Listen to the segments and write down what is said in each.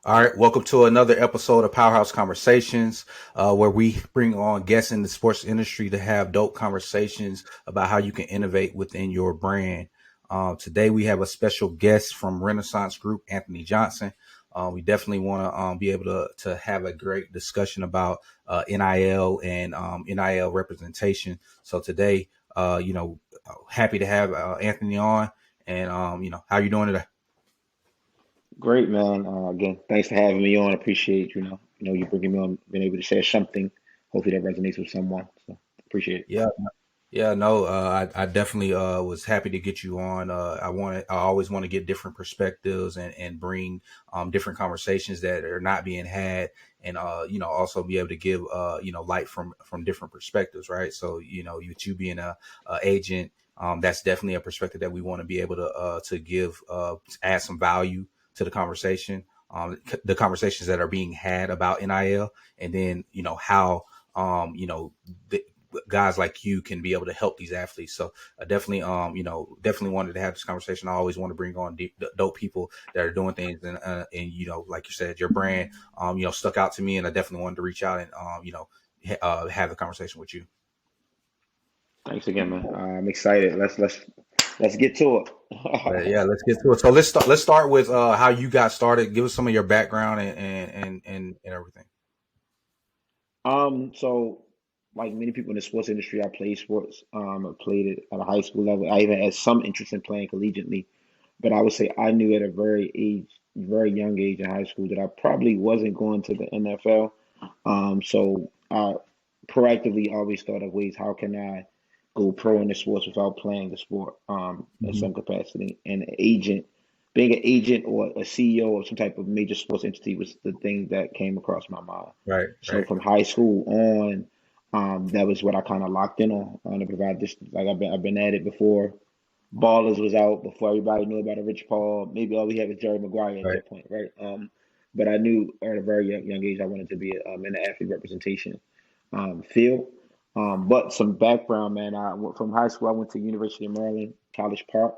All right, welcome to another episode of Powerhouse Conversations, where we bring on guests in the sports industry to have dope conversations about how you can innovate within your brand. Today, we have a special guest from Renaissance Group, Anthony Johnson. We definitely want to be able to have a great discussion about NIL and NIL representation. So today, happy to have Anthony on. And how you doing today? Great, man. Again, thanks for having me on. Appreciate you bringing me on, being able to share something. Hopefully that resonates with someone. So appreciate it. Yeah. Yeah, no, I definitely was happy to get you on. I always want to get different perspectives and bring different conversations that are not being had, and also be able to give light from different perspectives, right? So you being a agent, that's definitely a perspective that we want to be able to give, add some value to the conversation, the conversations that are being had about NIL, and then how the guys like you can be able to help these athletes. So I definitely, definitely wanted to have this conversation. I always want to bring on dope people that are doing things, and like you said, your brand, stuck out to me, and I definitely wanted to reach out and, have a conversation with you. Thanks again, man. I'm excited. Let's get to But it. yeah, let's get to it. So let's start with how you got started. Give us some of your background and everything. So like many people in the sports industry, I played sports. I played it at a high school level. I even had some interest in playing collegiately, but I would say I knew at a very young age in high school that I probably wasn't going to the NFL. So I proactively always thought of ways how can I go pro in the sports without playing the sport in Hmm. some capacity. And being an agent or a CEO of some type of major sports entity was the thing that came across my mind. Right, So right, from high school on, that was what I kind of locked in on to provide this. Like I've been at it before. Ballers was out before everybody knew about a Rich Paul. Maybe all we had was Jerry Maguire at right. that point, right? But I knew at a very young age I wanted to be in the athlete representation field. But some background, man. I went from high school. I went to University of Maryland, College Park,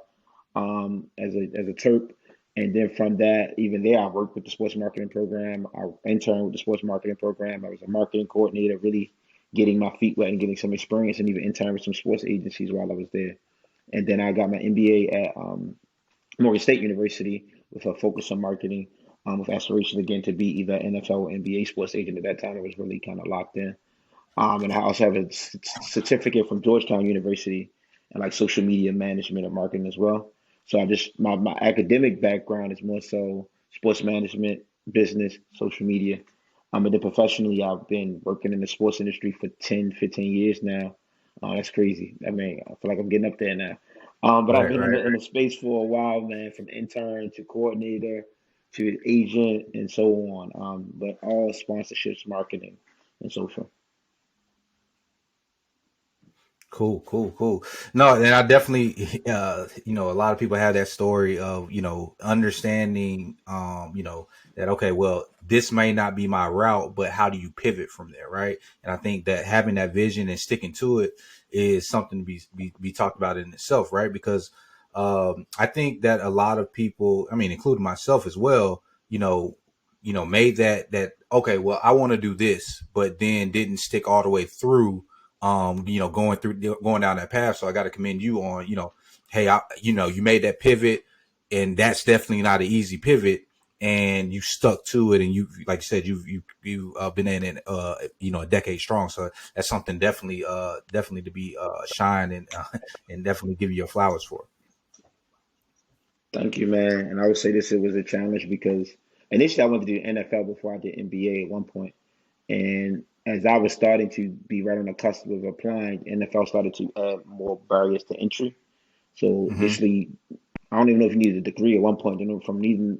as a Terp, and then from that, even there, I worked with the sports marketing program. I interned with the sports marketing program. I was a marketing coordinator, really getting my feet wet and getting some experience, and even interned with some sports agencies while I was there. And then I got my MBA at Morgan State University with a focus on marketing, with aspirations again to be either NFL or NBA sports agent. At that time, I was really kind of locked in. And I also have a certificate from Georgetown University and like social media management and marketing as well. So I just my academic background is more so sports management, business, social media. And then professionally, I've been working in the sports industry for 10, 15 years now. That's crazy. I mean, I feel like I'm getting up there now. But I've Right, been in right. the space for a while, man, from intern to coordinator to agent and so on. But all sponsorships, marketing, and social. Cool, cool, cool. No, and I definitely, a lot of people have that story of, understanding, that, okay, well, this may not be my route, but how do you pivot from there, right? And I think that having that vision and sticking to it is something to be talked about in itself, right? Because I think that a lot of people, I mean, including myself as well, made that, okay, well, I want to do this, but then didn't stick all the way through going down that path. So I got to commend you on, hey, you made that pivot, and that's definitely not an easy pivot, and you stuck to it, and you, like you said, you been in it, a decade strong. So that's something definitely to be shine and definitely give you your flowers for. Thank you, man. And I would say this it was a challenge because initially I wanted to do NFL before I did NBA at one point. And as I was starting to be right on the cusp of applying, NFL started to add more barriers to entry. So Hmm. initially, I don't even know if you needed a degree at one point. You know, from needing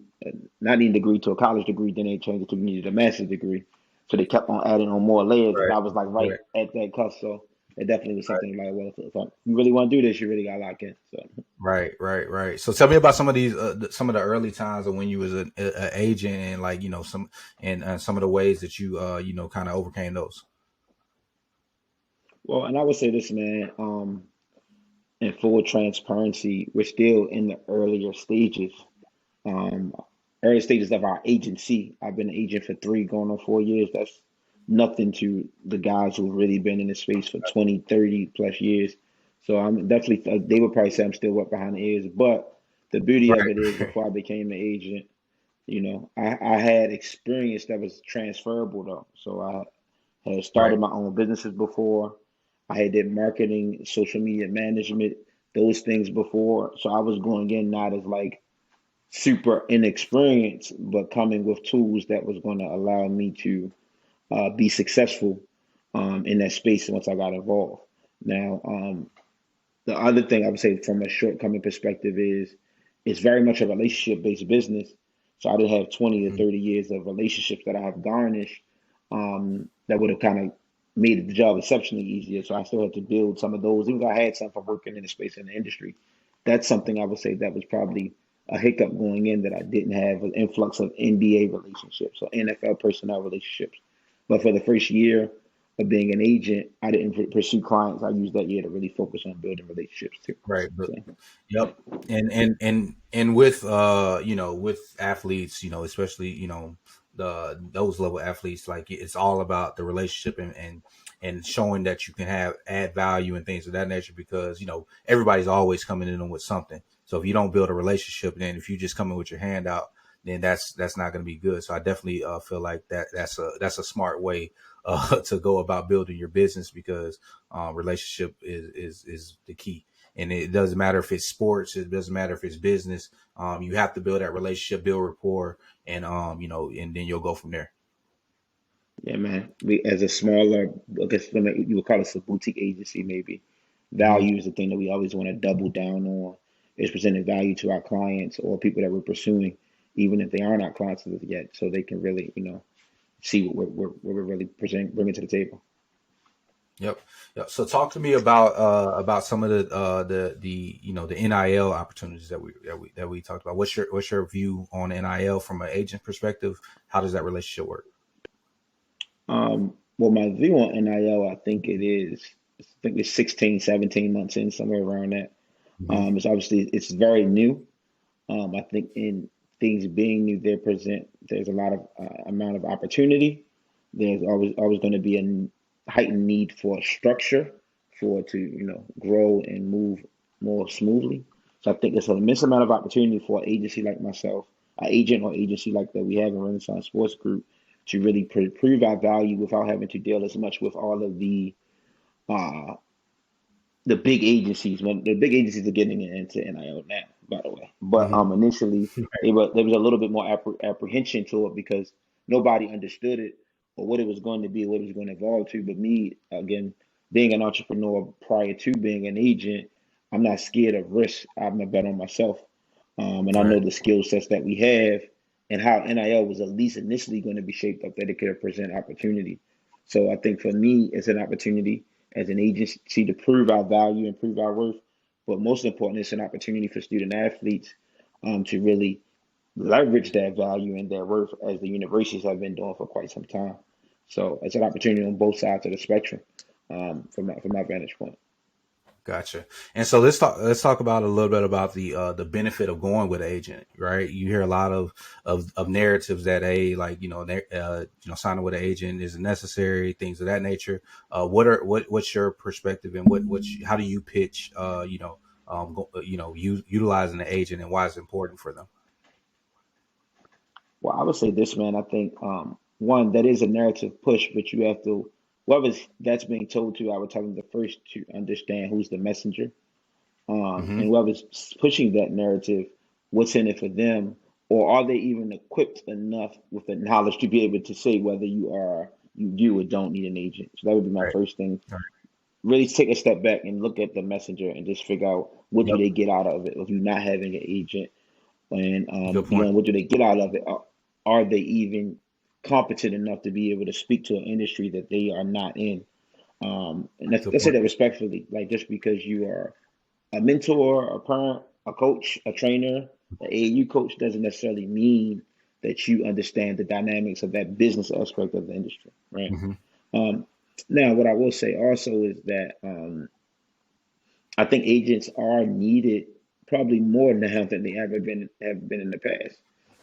not needing a degree to a college degree, then they changed it to you needed a master's degree. So they kept on adding on more layers, and Right. I was like right Right. at that cusp. So it definitely was something like, well, if you really want to do this, you really got to lock in. So. Right, right, right. So tell me about some of these, some of the early times of when you was an agent, and like some of the ways that you kind of overcame those. Well, and I would say this, man. In full transparency, we're still in the earlier stages. Um, early stages of our agency. I've been an agent for 3 going on 4 years. That's nothing to the guys who've really been in the space for 20, 30 plus years. So I'm definitely, they would probably say I'm still wet behind the ears. But the beauty of it is, Right. before I became an agent, I had experience that was transferable though. So I had Right. started my own businesses before. I had did marketing, social media management, those things before. So I was going in not as like super inexperienced, but coming with tools that was going to allow me to be successful in that space once I got involved. Now, the other thing I would say from a shortcoming perspective is it's very much a relationship based business. So I did have 20 to Mhm. 30 years of relationships that I have garnished that would have kind of made the job exceptionally easier. So I still had to build some of those, even though I had some from working in the space in the industry. That's something I would say that was probably a hiccup going in that I didn't have an influx of NBA relationships or NFL personnel relationships. But for the first year of being an agent, I didn't pursue clients. I used that year to really focus on building relationships too. Right. But So yep. And with with athletes, especially, those level athletes, like it's all about the relationship and showing that you can have add value and things of that nature, because everybody's always coming in with something. So if you don't build a relationship, then if you just come in with your hand out, then that's not going to be good. So I definitely feel like that's a smart way to go about building your business, because relationship is the key. And it doesn't matter if it's sports, it doesn't matter if it's business. You have to build that relationship, build rapport, and and then you'll go from there. yeah, man. We as a smaller, I guess you would call us a boutique agency, maybe. Hmm. Value is the thing that we always want to double down on. Is presenting value to our clients or people that we're pursuing, even if they aren't our clients as of yet, so they can really, see what we're really presenting, bringing to the table. Yep. Yep. So talk to me about some of the NIL opportunities that we talked about. What's your view on NIL from an agent perspective? How does that relationship work? Well, my view on NIL, I think it is, I think it's 16, 17 months in, somewhere around that. Hmm. It's very new. I think in things being new, there's a lot of amount of opportunity. There's always going to be a heightened need for structure for it to grow and move more smoothly. So I think it's an immense amount of opportunity for an agency like myself, an agent or agency like that we have in Renaissance Sports Group, to really prove our value without having to deal as much with all of uh, the big agencies. When the big agencies are getting into NIL now, by the way. But Hmm. initially there was a little bit more apprehension to it because nobody understood it or what it was going to be, what it was going to evolve to. But me, again, being an entrepreneur prior to being an agent, I'm not scared of risk. I'm a bet on myself, and I know Right. the skill sets that we have and how NIL was at least initially going to be shaped up that it could present opportunity. So I think for me, it's an opportunity as an agency to prove our value and prove our worth. But most important, it's an opportunity for student athletes to really leverage that value and their worth as the universities have been doing for quite some time. So it's an opportunity on both sides of the spectrum from my vantage point. Gotcha. And so let's talk about a little bit about the benefit of going with an agent, right? You hear a lot of narratives that, hey, like, signing with an agent isn't necessary, things of that nature. What's your perspective, and how do you pitch utilizing an agent, and why it's important for them? Well, I would say this, man. I think one, that is a narrative push, but you have to, whoever's that's being told to, I would tell them the first to understand who's the messenger, Hmm. and whoever's pushing that narrative, what's in it for them, or are they even equipped enough with the knowledge to be able to say whether you do or don't need an agent? So that would be my Right. first thing. Right. Really take a step back and look at the messenger and just figure out what do Yep. they get out of it of you not having an agent, and Good point. beyond what do they get out of it? Are they even competent enough to be able to speak to an industry that they are not in? And Good let's say point. that respectfully. Like just because you are a mentor, a parent, a coach, a trainer, an AAU coach doesn't necessarily mean that you understand the dynamics of that business aspect of the industry, right? Hmm. Um, Now, what I will say also is that I think agents are needed probably more now than they ever been have been in the past.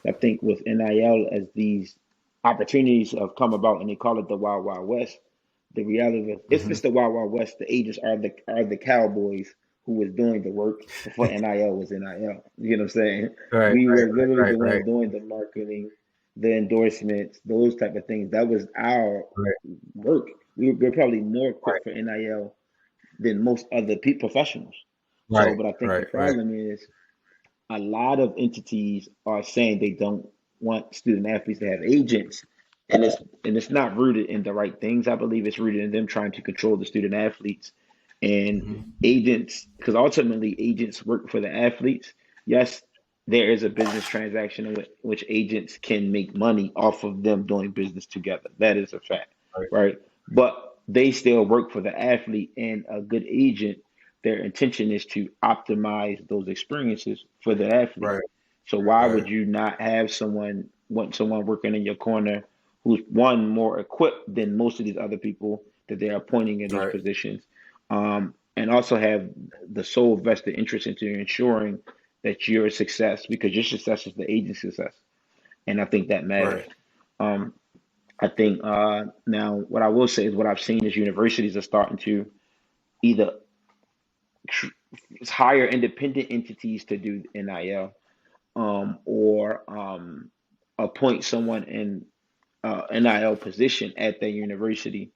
I think with NIL, as these opportunities have come about, and they call it the Wild Wild West, the reality is, if Hmm. it's the Wild Wild West, the agents are the cowboys who was doing the work before NIL was NIL. You know what I'm saying? Right, We right, were literally right, the right, ones doing the marketing, the endorsements, those type of things. That was our right, work. We're probably more right, equipped for NIL than most other professionals. So, right, but I think the right, right, problem is a lot of entities are saying they don't want student athletes to have agents, and it's not rooted in the right things. I believe it's rooted in them trying to control the student athletes and hmm, agents, because ultimately agents work for the athletes. Yes, there is a business transaction in which agents can make money off of them doing business together. That is a fact, right, right? But they still work for the athlete, and a good agent, their intention is to optimize those experiences for the athlete. right, So why right, would you not have someone working in your corner who's one more equipped than most of these other people that they are appointing in these right, positions, and also have the sole vested interest into ensuring that you're a success, because your success is the agent's success, and I think that matters. right, Um, I think now what I will say is what I've seen is universities are starting to either tr- hire independent entities to do NIL, or appoint someone in NIL position at their university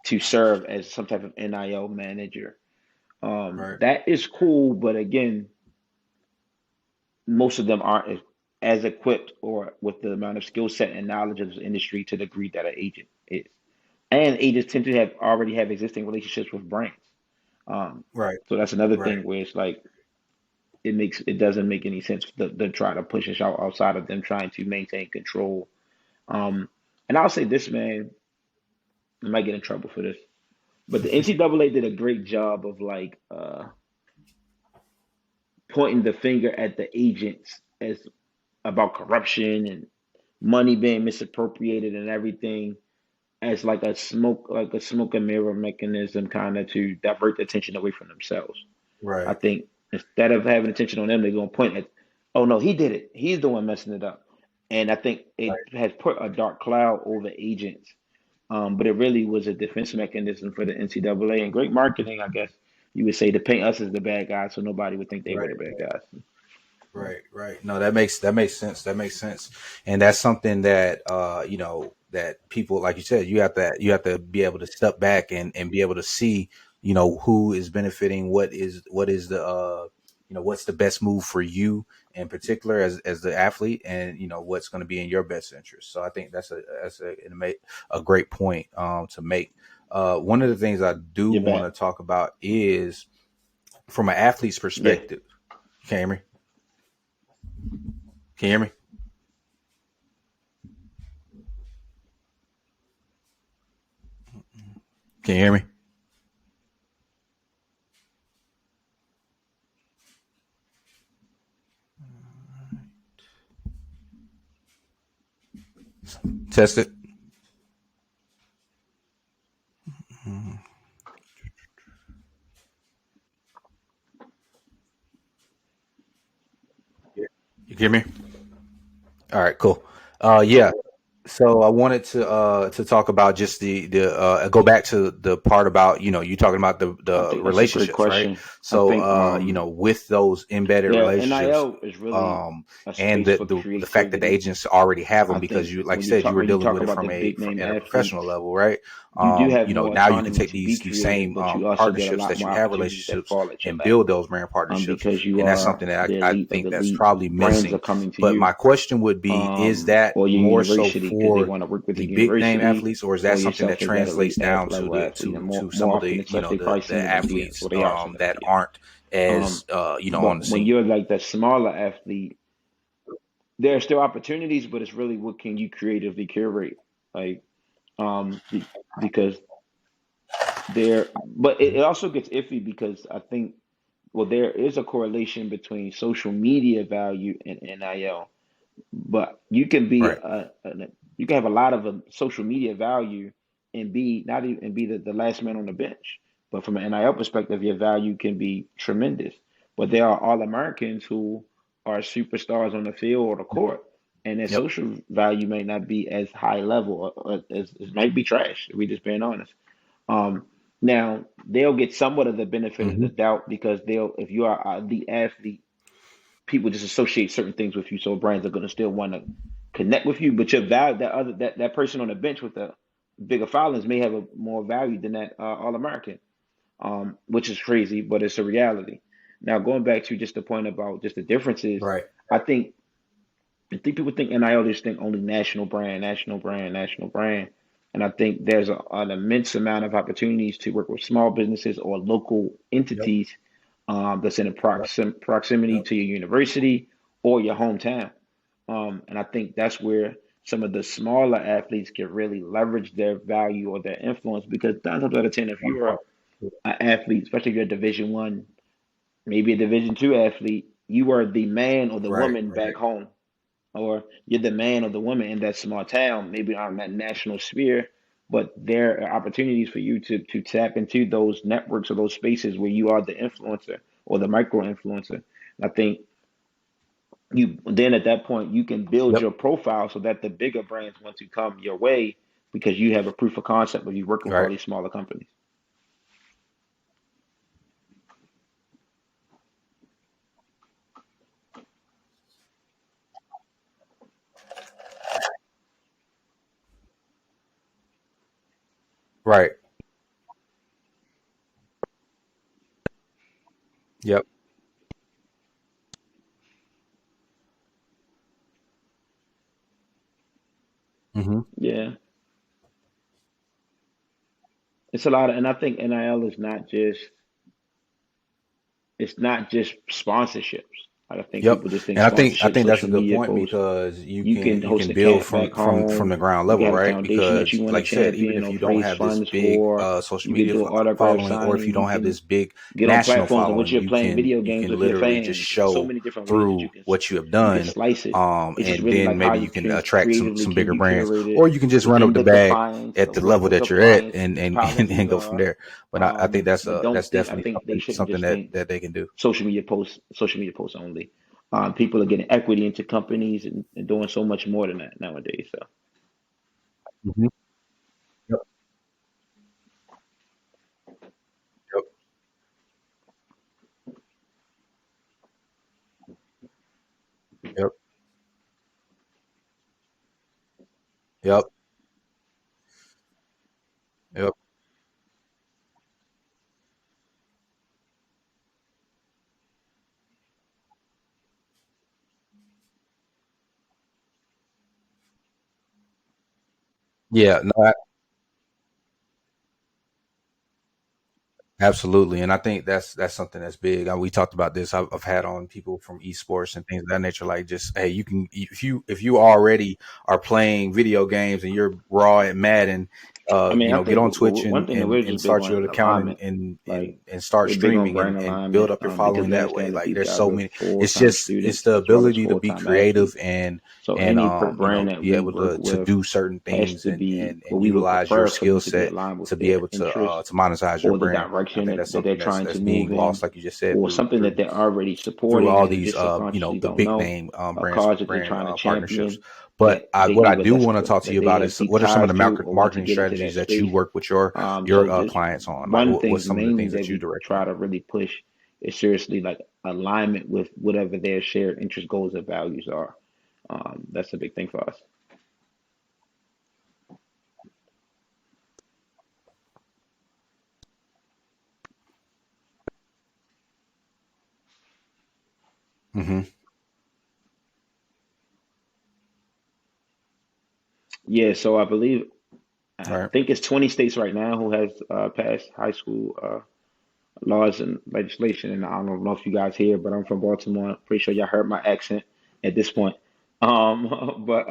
to serve as some type of NIL manager. right, That is cool, but again, most of them aren't as equipped or with the amount of skill set and knowledge of this industry to the degree that an agent is. And agents tend to have already have existing relationships with brands. Um, right, so that's another right, thing where it's like it doesn't make any sense to try to push us outside of them trying to maintain control. Um, and I'll say this, man, I might get in trouble for this, but the NCAA did a great job of like pointing the finger at the agents as about corruption and money being misappropriated and everything, as like a smoke and mirror mechanism, kind of to divert attention away from themselves. I right, think instead of having attention on them, they're going to point at, oh no, he did it. He's the one messing it up. And I think it has put a dark cloud over agents. But it really was a defense mechanism for the NCAA, and great marketing, I guess you would say, to paint us as the bad guys, so nobody would think they were right. the bad guys. Right, right. No, that makes sense. That makes sense. And that's something that that people, like you said, you have to be able to step back and be able to see, who is benefiting, what is the what's the best move for you in particular as the athlete, and what's going to be in your best interest. So I think that's a great point to make. One of the things I do You're want back. to talk about is from an athlete's Yeah. perspective. Can you hear me? Can you hear me? Can you hear me? Test it. Yeah. You hear me? All right, cool. Yeah. So I wanted to talk about just the go back to the part about you talking about I the think that's a great relationships, right? question. I So think with those embedded yeah, relationships, NIL is really a and space the, for the fact that the creativity. agents already have them I because think you, like you said, you were when you dealing talk with it about from the big name at a professional athletes, level, right? you do have more Now you can autonomy take to be these creative, same but you also get a partnerships lot that more you have opportunities that relationships fall at your and lap, build those brand partnerships, because you and that's are something that the I elite of think the that's elite. probably Brands are missing. coming to But you, my question would be: is that or your more so university, because they for want to work with the the big name university, athletes, or is that or something that yourself as that translates elite down to level the athlete. And more some more of often the than such, they probably the seen the media, athletes or they are seeing the that media. aren't Um, as on the but when scene? you're like the smaller athlete, there are still opportunities, but it's really what can you creatively curate, like um, be, because but it also gets iffy, because I think, well, there is a correlation between social media value and NIL, but you can be Right, you can have a lot of social media value and be not even and be the last man on the bench. But from an NIL perspective, your value can be tremendous. But there are all Americans who are superstars on the field or the court, and their Yep. social value may not be as high level, or as it might be trash. If we just being honest. Um, Now they'll get somewhat of the benefit of Hmm. the doubt because they'll, if you are the athlete, people just associate certain things with you, so brands are going to still want to connect with you. But your value, that person on the bench with the bigger followings may have a more value than that All American, which is crazy, but it's a reality. Now going back to just the point about just the differences, Right. I think I think people think NIL just think only national brand, national brand, national brand. And I think there's an immense amount of opportunities to work with small businesses or local Yep. entities that's in a Yep. proximity Yep. to your university or your hometown. And I think that's where some of the smaller athletes can really leverage their value or their influence because nine times out of ten, if One you're part. an athlete, especially if you're a Division 1, maybe a Division 2 athlete, you are the man or the Right. woman back Right. home, or you're the man or the woman in that small town, maybe on that national sphere. But there are opportunities for you to tap into those networks or those spaces where you are the influencer or the micro influencer. I think you then at that point you can build Yep. your profile so that the bigger brands want to come your way because you have a proof of concept of you working with all Right. these smaller companies. Right. Yep. Hmm. Yeah, it's a lot of, and I think NIL is not just it's not just sponsorships. Like I think Yep. people just think And I sponsorship, think that's a social good media point posts. because You can you host can a build camp back from home. the ground You can level, have a right? foundation that Because you want to like you said, even champion if or you don't raise have this funds big for. social You can media do autograph following, or if you signing. You don't have can this big get on national platforms in which following, you're playing video you games can with your literally just fans. So show many different ways that through what you have you can done, slice it. It's just and really then like how maybe you you can can attract creatively some can bigger you brands, curate it or you can just run up within the the bag compliance at of the what level the that you're at, compliance and policies go from are. there. But I think But that's don't think I definitely think they shouldn't something just think that they can do. social media posts only. People are getting equity into companies and doing so much more than that nowadays. So Hmm. Yep. Yep. Yep. Yep. Yep. Yeah. No. Absolutely, and I think that's something that's big. We talked about this. I've had on people from esports and things of that nature. Like, just hey, you can if you already are playing video games and you're raw at Madden, I mean, I get think on Twitch one thing that we're and just big start on your is account alignment. Like and start we're big on streaming brand and build alignment up your because following we that way. understand that Like, these there's guys so are many. full-time It's students the as well as ability to be full-time creative athletes. and So any brand that be we able work to with do certain has things to be and what we would utilize your prefer for skill them to be set aligned with to be their able interests to monetize your or the brand. I direction think that's that they're something trying to that's being move in, lost, like you just said, or something that they're already through supporting all and they these just subconsciously the don't big know, name a cause that they're brand trying to partnerships. champion But that what I either do want to talk to that you they about have is deep what are some of ties the to or want to marketing get into that strategies that you space. work with So your just clients on? Like, one thing what's some of the mainly things that that you we direct try them? to really push is seriously like alignment with whatever their shared interest, goals, or values are. That's a big thing for us. Yeah, so I Right. think it's 20 states right now who has passed high school laws and legislation. And I don't know if you guys hear, but I'm from Baltimore. I'm pretty sure y'all heard my accent at this point. But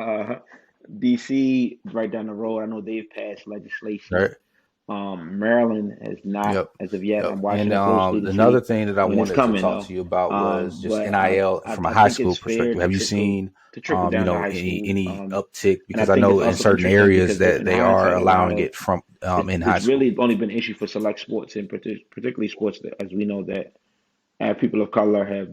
DC, right down the road, I know they've passed legislation. Right. Maryland has not Yep. as of yet. Yep. I'm And watching it closely to another see thing that I when it's wanted to coming, talk to though. you about was just But NIL from a I high think school it's fair perspective. Have you seen, to trickle down to high school. any uptick? And I Because I think it's know in also certain interesting areas because that in they are hindsight, a lot allowing of it from in high it's school. really only been an issue for select sports and particularly sports that, as we know, that people of color have,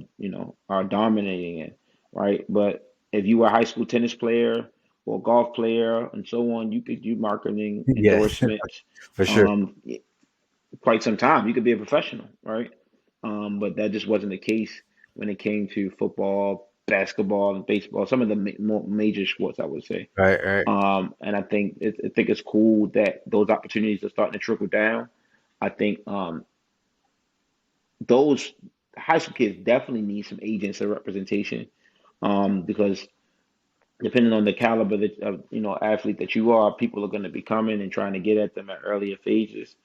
are dominating it, right? But if you were a high school tennis player or golf player and so on, you could do marketing Yeah, endorsements. for sure. Um, Quite some time, you could be a professional, right? But that just wasn't the case when it came to football, basketball, and baseball. Some of the more major sports, I would say. Right, right, And I think it's cool that those opportunities are starting to trickle down. I think those high school kids definitely need some agents and representation, because depending on the caliber of athlete that you are, people are going to be coming and trying to get at them at earlier phases.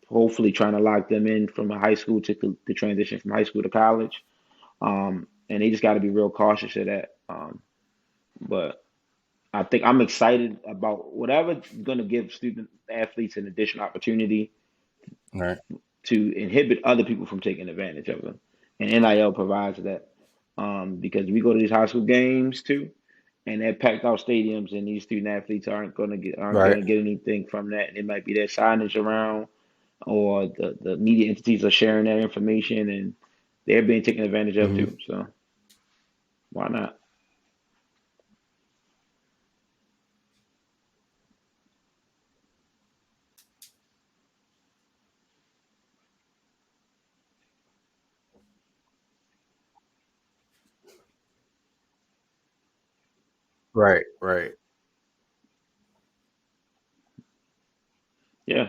Hopefully, trying to lock them in from a high school to the transition from high school to college. And they just got to be real cautious of that. But I think I'm excited about whatever's going to give student athletes an additional opportunity right. to inhibit other people from taking advantage of them. And NIL provides that, because we go to these high school games too, and they're packed out stadiums, and these student athletes aren't Right. gonna get anything from that. And it might be their signage around, or the media entities are sharing that information, and they're being taken advantage of Hmm. too. So why not? Right, right, Yeah.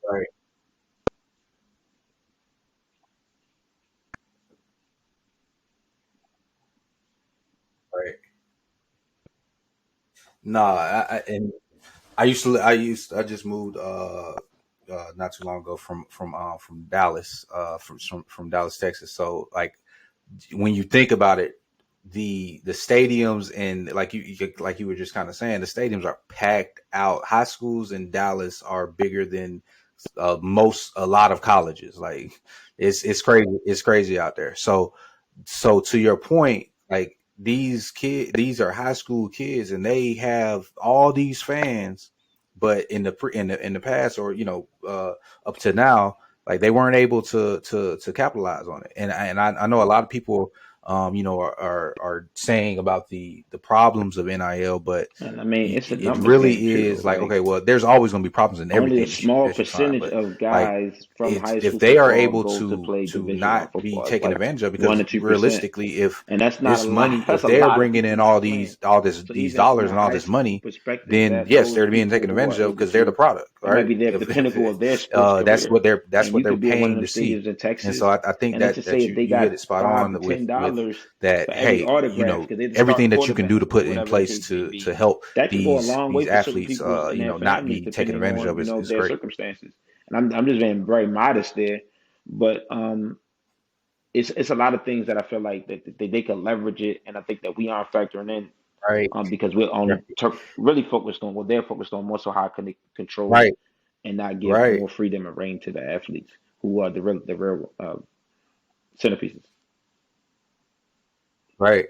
right, right. Nah, and I just moved not too long ago from Dallas, from Dallas, Texas. So like when you think about it, the stadiums, and like you were just kind of saying, the stadiums are packed out. High schools in Dallas are bigger than a lot of colleges. Like it's crazy out there. So to your point, like these are high school kids, and they have all these fans, but in the past, or up to now, like they weren't able to capitalize on it. And I know a lot of people, are saying about the problems of NIL, but And I mean, it's a it numbers game really too, is though. like, okay, Like, well, there's always going to be problems in only a everything small that you find, percentage but of like guys from it's high if school they are football able go to play to Division One not be football. It's taken like advantage of, 1 because or 2%, realistically, if and that's not a this lot. money, That's if a they are lot of bringing people in not playing. So these even from dollars a and all high this school money, perspective, then that yes, those they're being taken people who are advantage of able because they're the to, product, that might right? be the pinnacle of their sports That's career, what and you they're could be at one of paying them to see. stadiums in And so Texas, I think and let's just say that if they you hit got it spot $5 on to with $10 that. for every Hey, autograph because they're the everything starting that you can do quarterback to or put in whatever the place case may to be, help that could go a long way these for certain athletes, people and their not families, be taken depending advantage on of is their great. circumstances. And I'm just being very modest there, but it's a lot of things that I feel like that they could leverage it, and I think that we aren't factoring in, Right, because we're only right, really focused on what they're focused on more so how can they control it right, and not give right, more freedom and reign to the athletes who are the real centerpieces. right.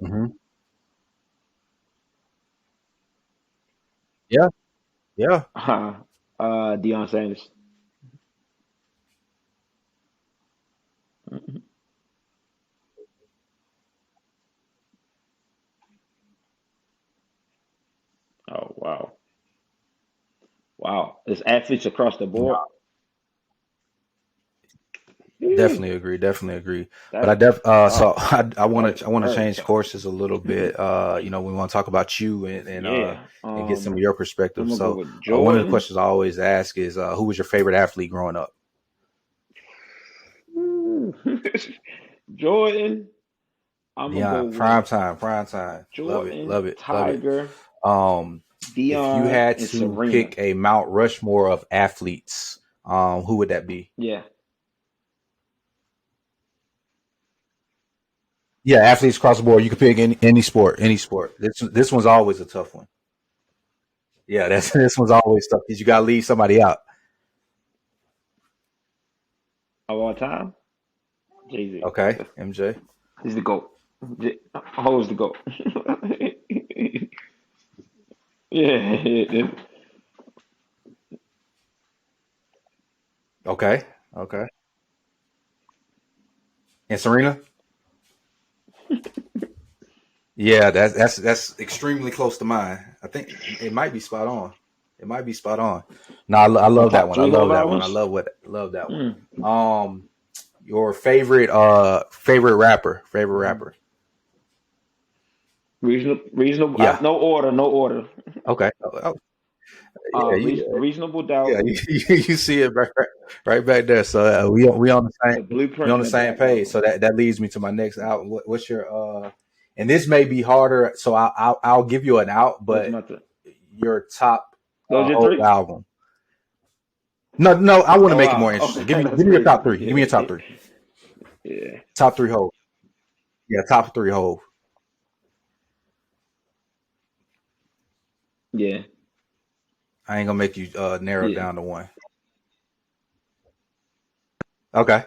Hmm. Yeah, yeah. Deion Sanders. Mhm. Oh wow, wow! It's athletes across the board. Ew, Definitely agree. Definitely agree. But that so oh that is I want to very change tough. courses a little bit. We want to talk about you Yeah. and get some of your perspective. I'm gonna go So with one of the Jordan. questions I always ask is, who was your favorite athlete growing up? Ooh. Jordan. I'm gonna go Dion, with prime time. Love it, Jordan, love it, love it. Tiger, Um, if you Dion, had and to Serena. pick a Mount Rushmore of athletes, who would that be? Yeah. Yeah, athletes across the board. You can pick any sport, any sport. This one's always a tough one. Yeah, that's this one's always tough because you got to leave somebody out. Of all time, Jay Z. Okay, MJ. He's the GOAT. Always the GOAT. Yeah. Okay. Okay. And Serena? Yeah, that's extremely close to mine. I think it might be spot on. It might be spot on. No, I On love that top one. I three Hall love of that one. I Famers. love that one. Mm. Your favorite rapper, favorite Mhm. rapper. Reasonable. Yeah. No order. No order. Okay. Oh, yeah, Reasonable yeah. doubt. You see it right back there. So we on the same The blueprint we on and the the same Black page. album. So that leads me to my next album. What's your and this may be harder. So I'll give you an out, What's but my th- your top Those your whole three? album. No. I want to Oh make it more wow. interesting. Okay, that's Give me your top crazy. three. Give me your top three. Yeah. Top three whole. Yeah, top three whole. Yeah. I ain't gonna make you narrow it Yeah. down to one. Okay.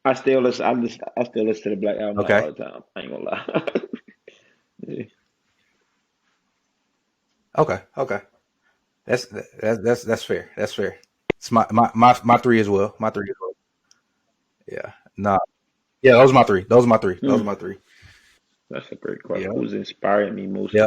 I still listen. I still listen to the Black album Okay. all the time. I ain't gonna lie. Yeah. Okay. Okay. That's fair. That's fair. It's my three as well. My three as well. Yeah. Nah. Yeah, those are my three. Those are my three. Those are Hmm. my three. That's a great question. Yeah. Who's inspired me most Yeah.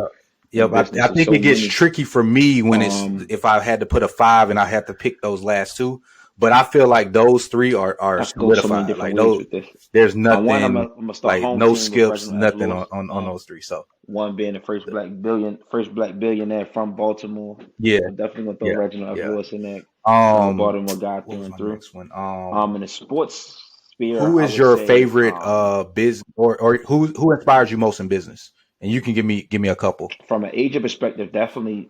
in Yep. I business? Is think so it gets many. tricky for me when it's Um, if I had to put a five and I had to pick those last two. But I feel like those three are I could go so many solidified. different Like ways those, with this. there's One, nothing I'm gonna start like home no team with skips, Reginald F. nothing Lewis. on those three. So One being the first black billionaire from Baltimore. yeah, So definitely gonna throw yeah, Reginald F. yeah. Lewis in there. Um, Baltimore guy what through was and my through. next one? In the sports sphere, Who I is would your say favorite business or who inspires you most in business? And you can give me a couple. from an age perspective, definitely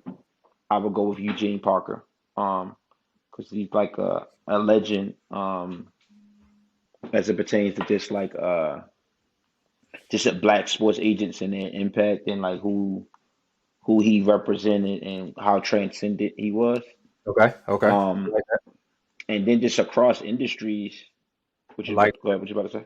I would go with Eugene Parker. Because he's like a legend. As it pertains to just at black sports agents and their impact and like who he represented and how transcendent he was. Okay, okay. I Um, like that. and then just across industries, which I is like what go ahead, what you about to say?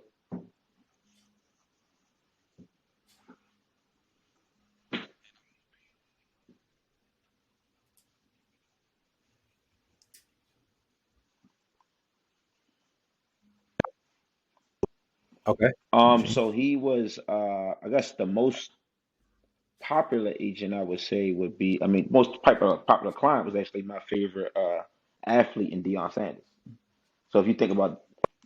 okay. Eugene. So he was I guess the most popular agent I would say would be I mean most popular client was actually my favorite athlete in Deion Sanders. So if you think about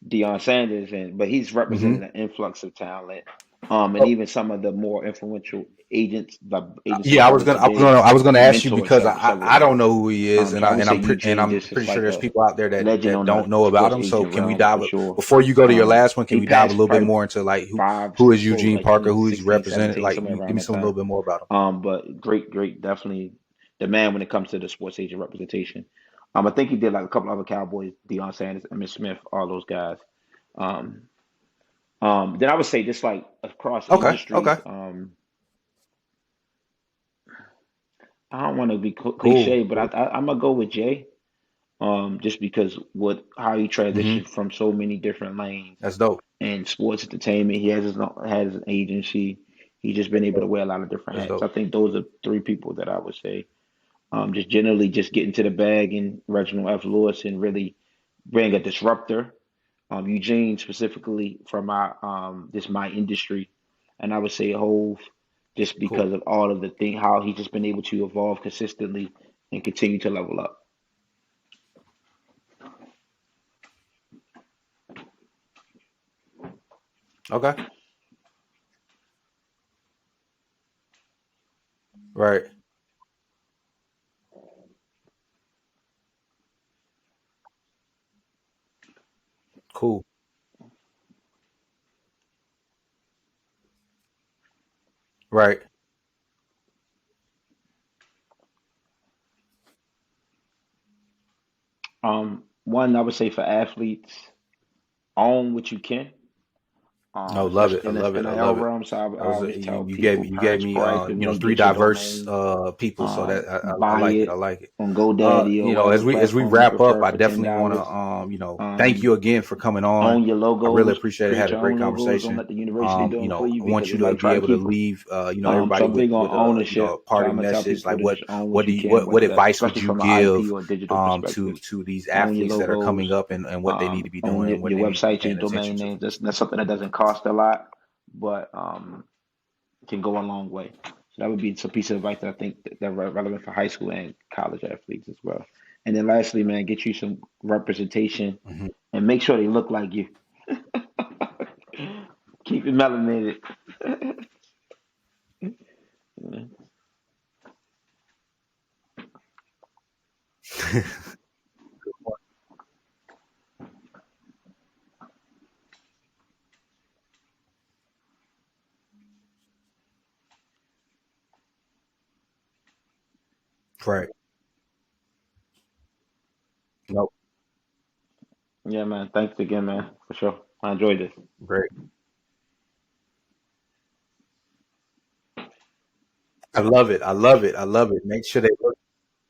Deion Sanders but he's Mm-hmm. representing an influx of talent, and even some of the more influential agents, the agents that Yeah, are coming today, I was gonna he ask you mentored because several I of don't them. know who he is, So I would say and Eugene I'm just is pretty sure like there's a people out there legend that on the don't know about sports him. So agent can we realm dive for sure. before you go to your last one? Can He we dive a passed little bit probably more into like five, who is what was it, Eugene like Parker? Who he's 2016, represented? 17, Like somewhere give around me that some a little time. bit more about him. But great, definitely the man when it comes to the sports agent representation. I think he did like a couple other Cowboys, Deion Sanders, Emmitt Smith, all those guys. Um, then I would say just like across Okay, okay, industries. I don't want to be cool, cliche, but cool. I'm gonna go with Jay. Just because what how he Mm-hmm. transitioned from so many different lanes That's dope. and sports entertainment. He has an agency. He's just been That's able to dope. wear a lot of different That's hats. I dope. think those are three people that I would say. Just generally just getting to the bag and Reginald F. Lewis and really being a disruptor. Eugene specifically from my industry, and I would say Hove just Cool. because of all of the thing how he's just been able to evolve consistently and continue to level up. Okay. Right. Cool. Right. One I would say for athletes, own what you can. No, love it. especially I in this love it. I NIL love it. realm. So I That was always tell people, you gave parents me proactively three get your diverse domain, people. So that I buy like it. I it like it. on GoDaddy or As whatever we platform you wrap up, prefer I for ten definitely want dollars. to thank you again for coming on. Own your I really logos, appreciate it. Had create a your great own logos. Don't conversation. let the university do them for you I want because you they to might try be to able to keep them. leave So everybody I'm big on with a ownership. So party I'm gonna tell message. people Like to just own what you can, what whether that's advice would especially you from an IP give or digital perspective. to these Own your athletes that are coming logos, up and what they need to be own doing and what your they need to be website, your paying attention domain to? names. That's something that doesn't cost a lot, but can go a long way. So that would be some piece of advice that I think that relevant for high school and college athletes as well. And then lastly, man, get you some representation Mhm. and make sure they look like you. Keep it melanated. Right. Nope. Yeah, man. Thanks again, man, for sure. I enjoyed this. Great. I love it. I love it. I love it. Make sure they look.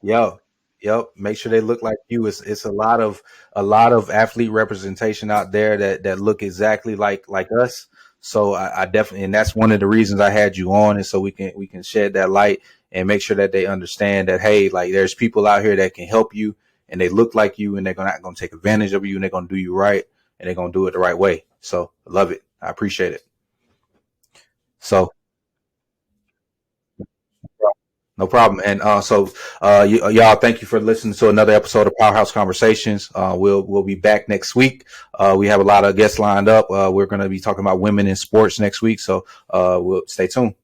Yo, yep. Make sure they look like you. It's a lot of athlete representation out there that look exactly like us. So I definitely, and that's one of the reasons I had you on, and so we can shed that light and make sure that they understand that, hey, like there's people out here that can help you, and they look like you, and they're not gonna take advantage of you, and they're gonna do you right, and they're gonna do it the right way. So I love it. I appreciate it. So. No problem. And y'all, thank you for listening to another episode of Powerhouse Conversations. We'll be back next week. We have a lot of guests lined up. We're going to be talking about women in sports next week, so we'll stay tuned.